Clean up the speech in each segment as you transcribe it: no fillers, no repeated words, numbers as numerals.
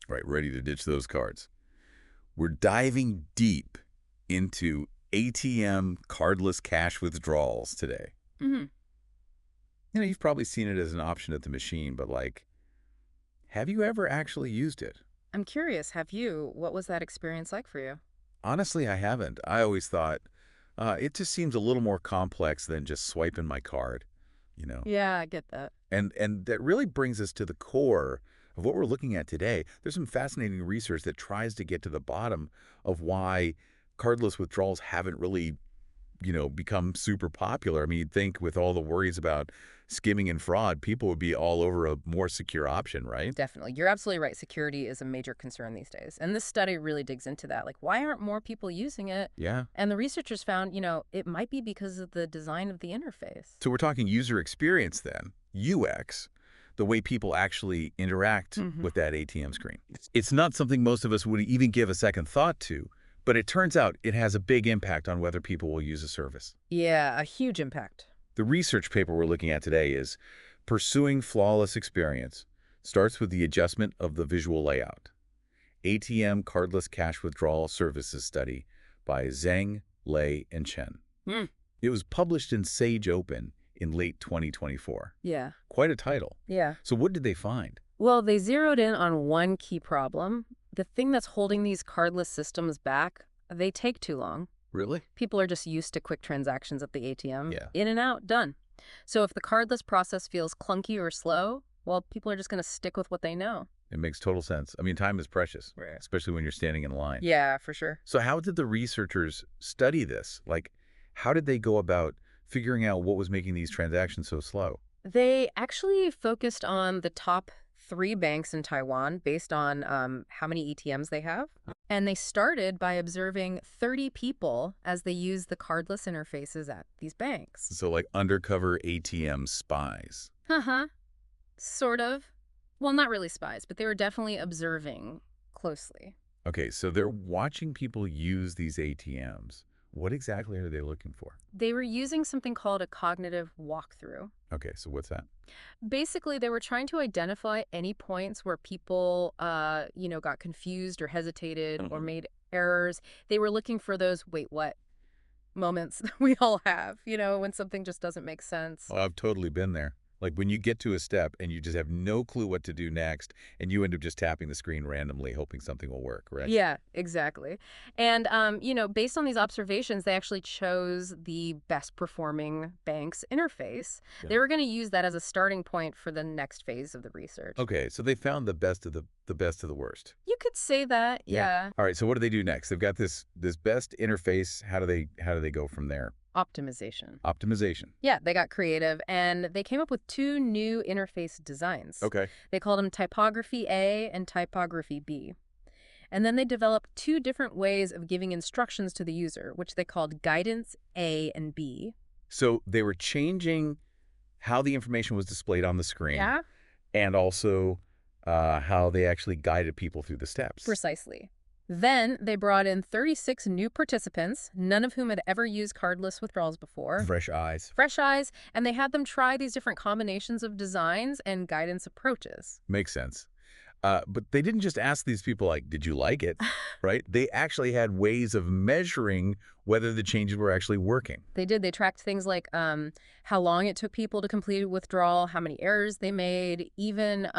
Right, ready to ditch those cards. We're diving deep into ATM cardless cash withdrawals today. Hmm. You've probably seen it as an option at the machine, but like, have you ever actually used it? I'm curious, have you? What was that experience like for you? Honestly, I haven't. I always thought it just seems a little more complex than just swiping my card, you know? Yeah, I get that. And that really brings us to the core of what we're looking at today. There's some fascinating research that tries to get to the bottom of why cardless withdrawals haven't really, become super popular. I mean, you'd think with all the worries about skimming and fraud, people would be all over a more secure option, right? Definitely. You're absolutely right. Security is a major concern these days. And this study really digs into that. Like, why aren't more people using it? Yeah. And the researchers found, it might be because of the design of the interface. So we're talking user experience then, UX, the way people actually interact with that ATM screen. It's not something most of us would even give a second thought to, but it turns out it has a big impact on whether people will use a service. Yeah, a huge impact. The research paper we're looking at today is Pursuing Flawless Experience. Starts with the adjustment of the visual layout. ATM Cardless Cash Withdrawal Services Study by Zheng, Lei, and Chen. It was published in Sage Open in late 2024. Yeah. Quite a title. Yeah. So what did they find? Well, they zeroed in on one key problem. The thing that's holding these cardless systems back, they take too long. Really? People are just used to quick transactions at the ATM. Yeah. In and out, done. So if the cardless process feels clunky or slow, well, people are just going to stick with what they know. It makes total sense. I mean, time is precious, Right. especially when you're standing in line. Yeah, for sure. So how did the researchers study this? Like, how did they go about figuring out what was making these transactions so slow? They actually focused on the top 3 banks in Taiwan based on how many ATMs they have. And they started by observing 30 people as they used the cardless interfaces at these banks. So like undercover ATM spies. Uh-huh. Sort of. Well, not really spies, but they were definitely observing closely. Okay, so they're watching people use these ATMs. What exactly are they looking for? They were using something called a cognitive walkthrough. Okay, so what's that? Basically, they were trying to identify any points where people, got confused or hesitated or made errors. They were looking for those, wait, what moments that we all have, when something just doesn't make sense. Oh, I've totally been there. Like when you get to a step and you just have no clue what to do next, and you end up just tapping the screen randomly, hoping something will work, right? Yeah, exactly. And, based on these observations, they actually chose the best performing bank's interface. Yeah. They were going to use that as a starting point for the next phase of the research. Okay, so they found the best of the best of the worst. You could say that, yeah. All right, so what do they do next? They've got this best interface. How do they go from there? Optimization. Optimization. Yeah, they got creative, and they came up with 2 new interface designs. Okay. They called them Typography A and Typography B. And then they developed 2 different ways of giving instructions to the user, which they called Guidance A and B. So they were changing how the information was displayed on the screen. Yeah? And also how they actually guided people through the steps. Precisely. Then they brought in 36 new participants, none of whom had ever used cardless withdrawals before. Fresh eyes. Fresh eyes, and they had them try these different combinations of designs and guidance approaches. Makes sense. But they didn't just ask these people, like, did you like it, right? They actually had ways of measuring whether the changes were actually working. They did. They tracked things like how long it took people to complete a withdrawal, how many errors they made, even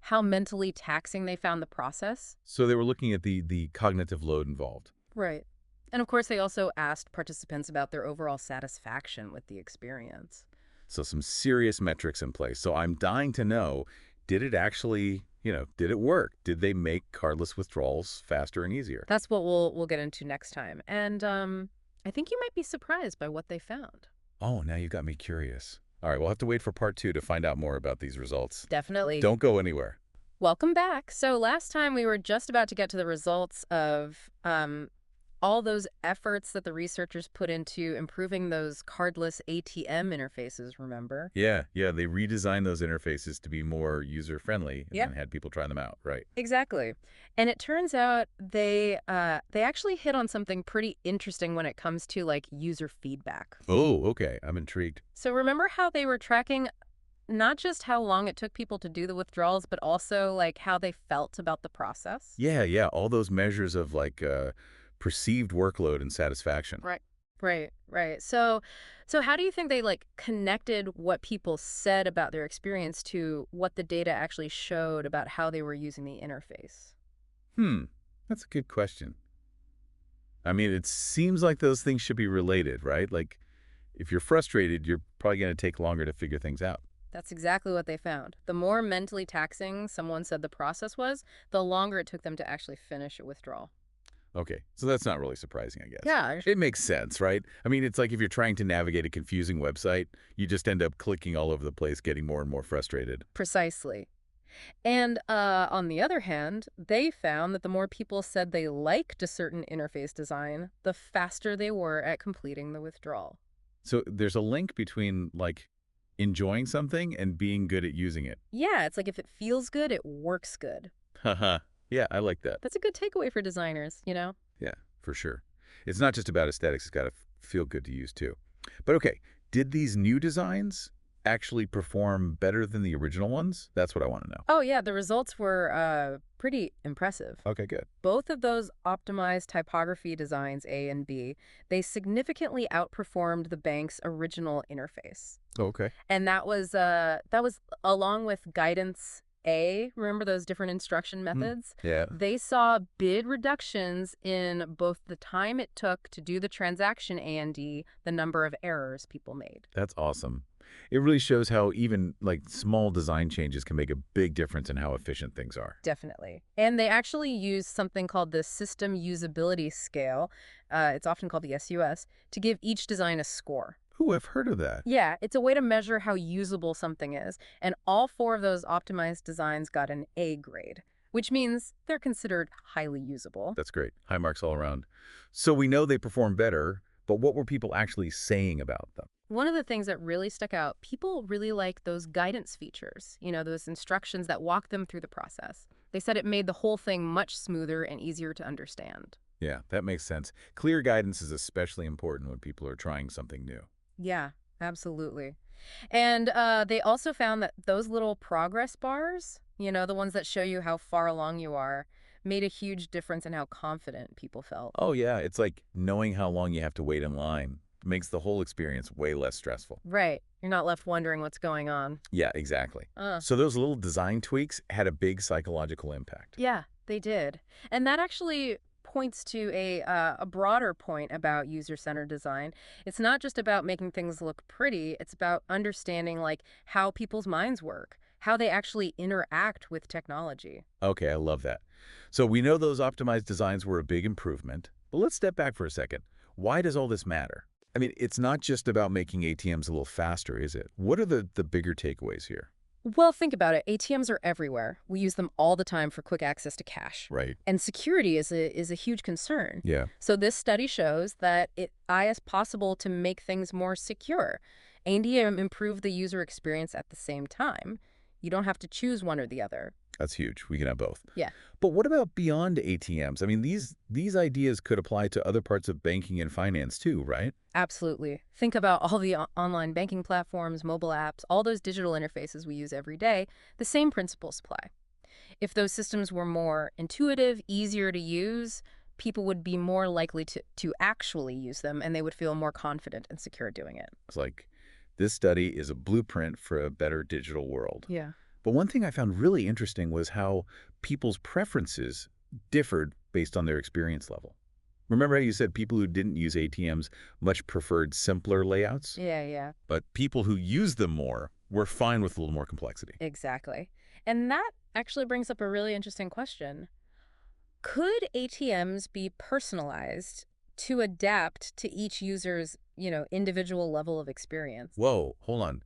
how mentally taxing they found the process. So they were looking at the cognitive load involved. Right. And of course, they also asked participants about their overall satisfaction with the experience. So some serious metrics in place. So I'm dying to know, did it actually, did it work? Did they make cardless withdrawals faster and easier? That's what we'll get into next time. And I think you might be surprised by what they found. Oh, now you got me curious. All right, we'll have to wait for part 2 to find out more about these results. Definitely. Don't go anywhere. Welcome back. So last time we were just about to get to the results of all those efforts that the researchers put into improving those cardless ATM interfaces, remember? Yeah, they redesigned those interfaces to be more user-friendly and had people try them out, right? Exactly. And it turns out they actually hit on something pretty interesting when it comes to, like, user feedback. Oh, okay. I'm intrigued. So remember how they were tracking not just how long it took people to do the withdrawals, but also like how they felt about the process. Yeah, yeah, all those measures of like perceived workload and satisfaction. Right. Right, right. So how do you think they like connected what people said about their experience to what the data actually showed about how they were using the interface? Hmm, that's a good question. I mean, it seems like those things should be related, right? Like, if you're frustrated, you're probably going to take longer to figure things out. That's exactly what they found. The more mentally taxing someone said the process was, the longer it took them to actually finish a withdrawal. Okay, so that's not really surprising, I guess. Yeah, It makes sense, right? I mean, it's like if you're trying to navigate a confusing website, you just end up clicking all over the place, getting more and more frustrated. precisely. And on the other hand, they found that the more people said they liked a certain interface design, the faster they were at completing the withdrawal. So there's a link between, like, enjoying something and being good at using it. Yeah, it's like if it feels good, it works good. Haha. Yeah, I like that. That's a good takeaway for designers, you know? Yeah, for sure. It's not just about aesthetics, it's got to feel good to use too. But okay, did these new designs actually perform better than the original ones? That's what I want to know. Oh, yeah, the results were pretty impressive. Okay, good. Both of those optimized typography designs, A and B, they significantly outperformed the bank's original interface. Oh, okay. And that was along with guidance A, remember those different instruction Hmm. methods? Yeah, They saw big reductions in both the time it took to do the transaction A and D, the number of errors people made. that's awesome. It really shows how even like small design changes can make a big difference in how efficient things are. Definitely. And they actually use something called the System Usability Scale, it's often called the SUS, to give each design a score. Ooh, I've heard of that. Yeah, it's a way to measure how usable something is, and all four of those optimized designs got an A grade, which means they're considered highly usable. That's great. High marks all around. So we know they perform better, but what were people actually saying about them? One of the things that really stuck out, people really like those guidance features, those instructions that walk them through the process. They said it made the whole thing much smoother and easier to understand. Yeah, that makes sense. Clear guidance is especially important when people are trying something new. Yeah, absolutely. And they also found that those little progress bars, the ones that show you how far along you are, made a huge difference in how confident people felt. Oh, yeah, it's like knowing how long you have to wait in line makes the whole experience way less stressful. Right. You're not left wondering what's going on. Yeah, exactly. Uh, So those little design tweaks had a big psychological impact. yeah, they did. And that actually points to a broader point about user-centered design. It's not just about making things look pretty, it's about understanding like how people's minds work, how they actually interact with technology. Okay, I love that. So we know those optimized designs were a big improvement, but let's step back for a second. Why does all this matter? I mean, it's not just about making ATMs a little faster, is it? What are the bigger takeaways here? Well, think about it. ATMs are everywhere. We use them all the time for quick access to cash. Right. And security is a huge concern. Yeah. So this study shows that is possible to make things more secure and improve the user experience at the same time. You don't have to choose one or the other. That's huge. We can have both. Yeah. But what about beyond ATMs? I mean, these ideas could apply to other parts of banking and finance too, right? Absolutely. Think about all the online banking platforms, mobile apps, all those digital interfaces we use every day. The same principles apply. If those systems were more intuitive, easier to use, people would be more likely to actually use them and they would feel more confident and secure doing it. It's like this study is a blueprint for a better digital world. Yeah. But one thing I found really interesting was how people's preferences differed based on their experience level. Remember how you said people who didn't use ATMs much preferred simpler layouts? Yeah, yeah, But people who used them more were fine with a little more complexity. exactly. And that actually brings up a really interesting question. Could ATMs be personalized to adapt to each user's, individual level of experience? Whoa, hold on.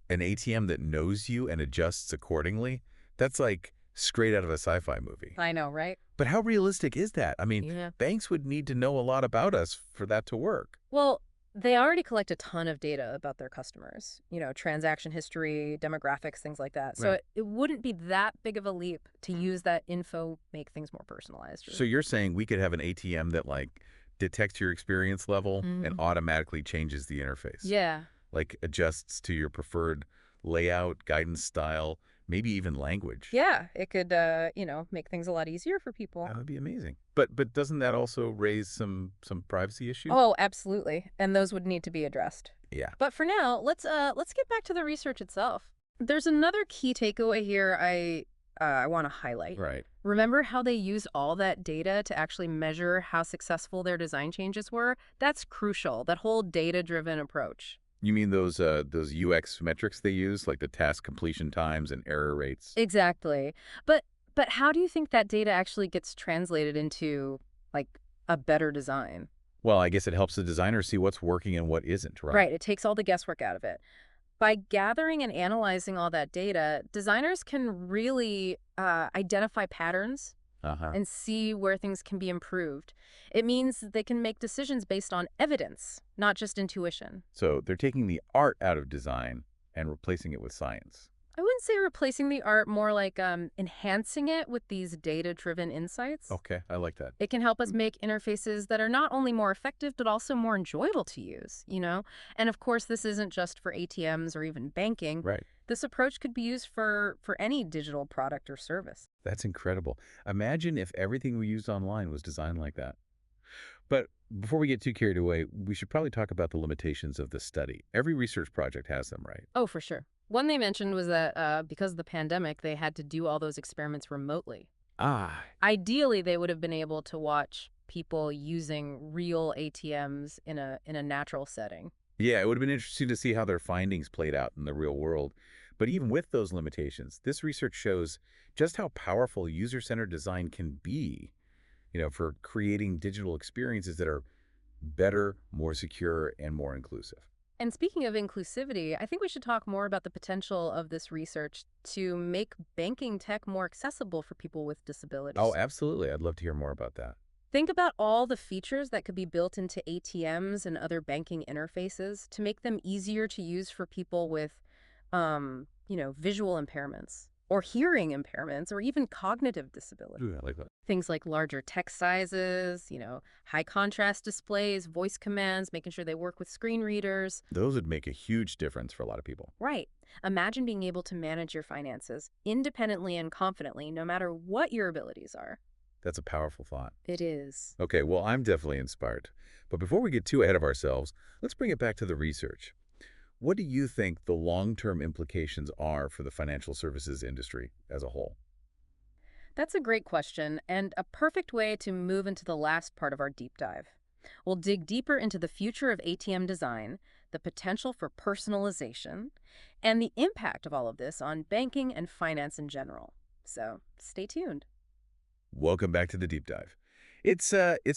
An ATM that knows you and adjusts accordingly? That's like straight out of a sci-fi movie. I know, right? But how realistic is that? I mean, Yeah. banks would need to know a lot about us for that to work. Well, they already collect a ton of data about their customers, transaction history, demographics, things like that. So Right. it wouldn't be that big of a leap to use that info, make things more personalized. So you're saying we could have an ATM that like detects your experience level and Mhm. automatically changes the interface? Yeah. Like adjusts to your preferred layout, guidance style, maybe even language. Yeah, it could, make things a lot easier for people. That would be amazing. But doesn't that also raise some privacy issues? Oh, absolutely. And those would need to be addressed. Yeah. But for now, let's get back to the research itself. There's another key takeaway here I want to highlight. Right. Remember how they used all that data to actually measure how successful their design changes were? That's crucial, that whole data-driven approach. You mean those UX metrics they use, like the task completion times and error rates? Exactly. But but how do you think that data actually gets translated into like a better design? Well, I guess it helps the designer see what's working and what isn't, right? Right, it takes all the guesswork out of it. By gathering and analyzing all that data, designers can really identify patterns Uh-huh. and see where things can be improved. It means that they can make decisions based on evidence, not just intuition. So they're taking the art out of design and replacing it with science. I wouldn't say replacing the art, more like enhancing it with these data-driven insights. Okay, I like that. It can help us make interfaces that are not only more effective, but also more enjoyable to use? And of course, this isn't just for ATMs or even banking. Right. This approach could be used for any digital product or service. That's incredible. Imagine if everything we used online was designed like that. But before we get too carried away, we should probably talk about the limitations of this study. Every research project has them, right? Oh, for sure. One they mentioned was that because of the pandemic, they had to do all those experiments remotely. Ah, Ideally, they would have been able to watch people using real ATMs in a natural setting. yeah, it would have been interesting to see how their findings played out in the real world. But even with those limitations, this research shows just how powerful user-centered design can be, for creating digital experiences that are better, more secure, and more inclusive. And speaking of inclusivity, I think we should talk more about the potential of this research to make banking tech more accessible for people with Oh, disabilities. absolutely. I'd love to hear more about that. Think about all the features that could be built into ATMs and other banking interfaces to make them easier to use for people with, visual impairments or hearing impairments or even cognitive disability. Ooh, I like that. Things like larger text sizes, high contrast displays, voice commands, making sure they work with screen readers. Those would make a huge difference for a lot of people. Right. Imagine being able to manage your finances independently and confidently, no matter what your abilities are. That's a powerful thought. It is. Okay, well, I'm definitely inspired. But before we get too ahead of ourselves, let's bring it back to the research. What do you think the long-term implications are for the financial services industry as a whole? That's a great question, and a perfect way to move into the last part of our deep dive. We'll dig deeper into the future of ATM design, the potential for personalization, and the impact of all of this on banking and finance in general. So stay tuned. Welcome back to the deep dive. It's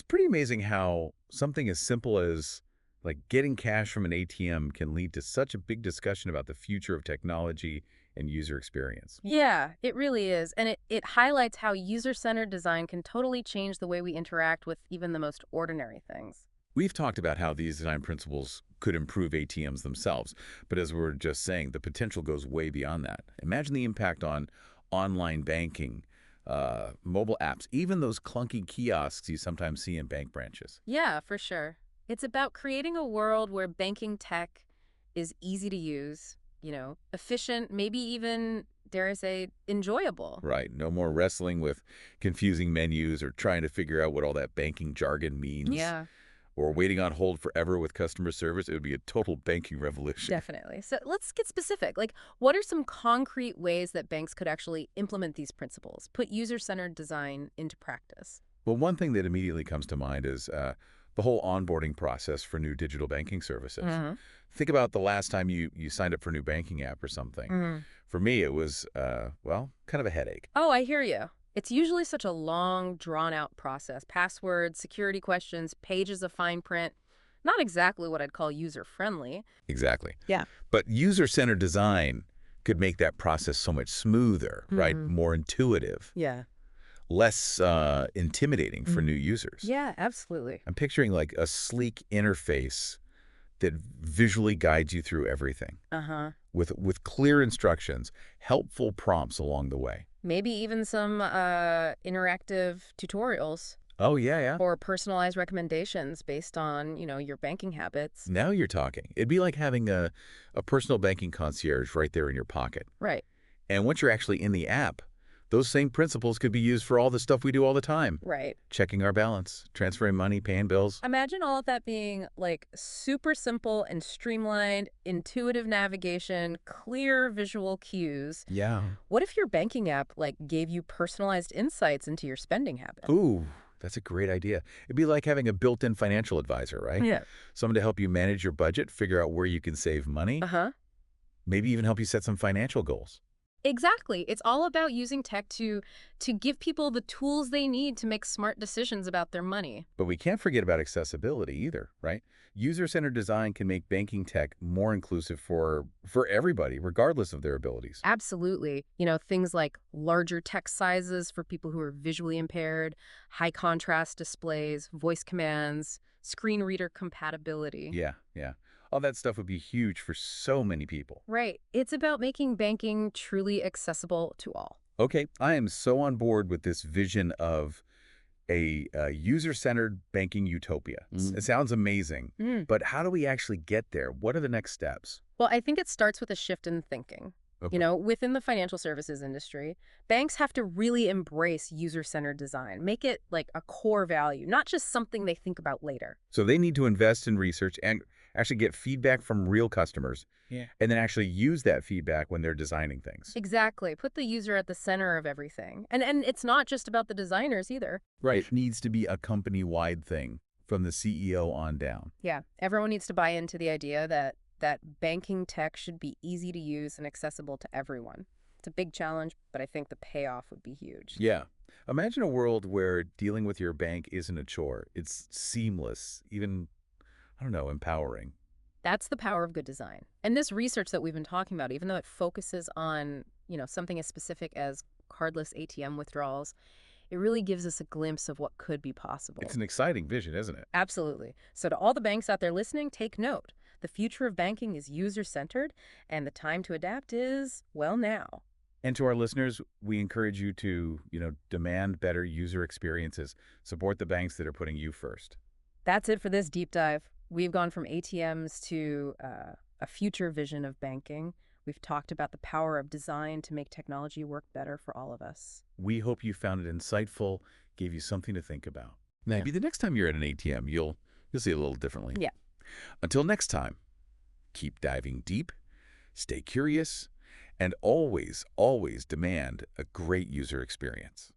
pretty amazing how something as simple as like getting cash from an ATM can lead to such a big discussion about the future of technology and user experience. Yeah, it really is. And it highlights how user-centered design can totally change the way we interact with even the most ordinary things. We've talked about how these design principles could improve ATMs themselves, but as we were just saying, the potential goes way beyond that. Imagine the impact on online banking, mobile apps, even those clunky kiosks you sometimes see in bank branches. Yeah, for sure. It's about creating a world where banking tech is easy to use, efficient, maybe even, dare I say, enjoyable. Right. No more wrestling with confusing menus or trying to figure out what all that banking jargon means Yeah, or waiting on hold forever with customer service. It would be a total banking revolution. definitely. So let's get specific. Like, what are some concrete ways that banks could actually implement these principles, put user-centered design into practice? Well, one thing that immediately comes to mind is the whole onboarding process for new digital banking services. Mm-hmm. Think about the last time you signed up for a new banking app or something. For me, it was, kind of a headache. Oh, I hear you. It's usually such a long, drawn-out process. Passwords, security questions, pages of fine print. Not exactly what I'd call user-friendly. Exactly. Yeah. But user-centered design could make that process so much smoother, right? Mhm. More intuitive, Yeah. less intimidating for new users. Yeah, absolutely. I'm picturing like a sleek interface that visually guides you through everything Uh-huh. with clear instructions, helpful prompts along the way. Maybe even some interactive tutorials. Oh, yeah, yeah. or personalized recommendations based on, your banking habits. Now you're talking. It'd be like having a personal banking concierge right there in your pocket. Right. And once you're actually in the app, those same principles could be used for all the stuff we do all the time. Right. Checking our balance, transferring money, paying bills. Imagine all of that being like super simple and streamlined, intuitive navigation, clear visual cues. Yeah. What if your banking app like gave you personalized insights into your spending habits? Ooh, that's a great idea. It'd be like having a built-in financial advisor, right? Yeah. Someone to help you manage your budget, figure out where you can save money, Uh-huh. maybe even help you set some financial goals. Exactly. It's all about using tech to give people the tools they need to make smart decisions about their money. But we can't forget about accessibility either, right? User-centered design can make banking tech more inclusive for everybody, regardless of their abilities. Absolutely. Things like larger text sizes for people who are visually impaired, high contrast displays, voice commands, screen reader compatibility. Yeah, yeah. All that stuff would be huge for so many people. Right. It's about making banking truly accessible to all. Okay, I am so on board with this vision of a user-centered banking utopia. It sounds amazing, Mm. but how do we actually get there? What are the next steps? Well, I think it starts with a shift in thinking. Okay. Within the financial services industry, banks have to really embrace user-centered design, make it like a core value, not just something they think about later. So they need to invest in research and actually get feedback from real customers, Yeah. and then actually use that feedback when they're designing things. Exactly. Put the user at the center of everything. And it's not just about the designers either. Right. It needs to be a company-wide thing from the CEO on down. Yeah. Everyone needs to buy into the idea that banking tech should be easy to use and accessible to everyone. It's a big challenge, but I think the payoff would be huge. Yeah. Imagine a world where dealing with your bank isn't a chore. It's seamless, even, I don't know, empowering. That's the power of good design. And this research that we've been talking about, even though it focuses on, something as specific as cardless ATM withdrawals, it really gives us a glimpse of what could be possible. It's an exciting vision, isn't it? Absolutely. So to all the banks out there listening, take note. The future of banking is user-centered, and the time to adapt is, well, now. And to our listeners, we encourage you to, demand better user experiences. Support the banks that are putting you first. That's it for this deep dive. We've gone from ATMs to a future vision of banking. We've talked about the power of design to make technology work better for all of us. We hope you found it insightful, gave you something to think about. Maybe the next time you're at an ATM, you'll see it a little differently. Yeah. Until next time, keep diving deep, stay curious, and always, always demand a great user experience.